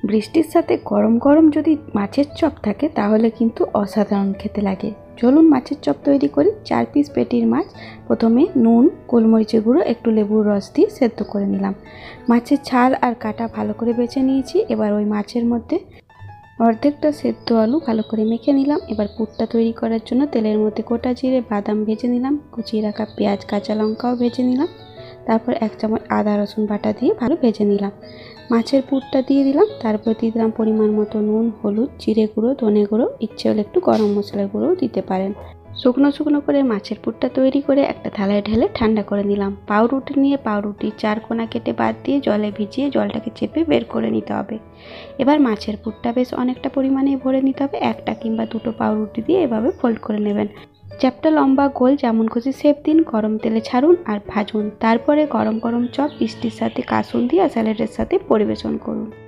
বৃষ্টির সাথে গরম গরম যদি মাছের চপ থাকে তাহলে কিন্তু অসাধারণ খেতে লাগে। চলুন মাছের চপ তৈরি করি। 4 পিস পেটির মাছ প্রথমে নুন, গোলমরিচের গুঁড়ো, একটু লেবুর রস দিয়ে সেদ্ধ করে নিলাম। মাছের ছাল আর কাঁটা ভালো করে বেছে নিয়েছি। এবার ওই মাছের মধ্যে অর্ধেকটা সেদ্ধ আলু ভালো করে মেখে নিলাম। এবার পুরটা তৈরি করার জন্য তেলের মধ্যে গোটা জিরে, বাদাম ভেজে নিলাম। কুচিয়ে রাখা পেঁয়াজ, কাঁচা লঙ্কাও ভেজে নিলাম। তারপর 1 চামচ আদা রসুন বাটা দিয়ে ভালো ভেজে নিলাম। মাছের পুরটা দিয়ে দিলাম। তারপর দিয়ে দিলাম পরিমাণ মতো নুন, হলুদ, জিরে গুঁড়ো, ধনে গুঁড়ো, ইচ্ছে হলে একটু গরম মশলার গুঁড়োও দিতে পারেন। শুকনো শুকনো করে মাছের পুরটা তৈরি করে একটা থালায় ঢেলে ঠান্ডা করে নিলাম। পাউরুটি নিয়ে পাউরুটির 4 কোনা কেটে বাদ দিয়ে জলে ভিজিয়ে জলটাকে চেপে বের করে নিতে হবে। এবার মাছের পুরটা বেশ অনেকটা পরিমাণেই ভরে নিতে হবে। 1টা কিংবা 2টো পাউরুটি দিয়ে এভাবে ফোল্ড করে নেবেন। চ্যাপ্টা লম্বা গোল যেমন খুশি শেপ দিন, গরম তেলে ছাড়ুন আর ভাজুন। তারপরে গরম গরম চপ বৃষ্টির সাথে কাসুন্দি আর স্যালাডের সাথে পরিবেশন করুন।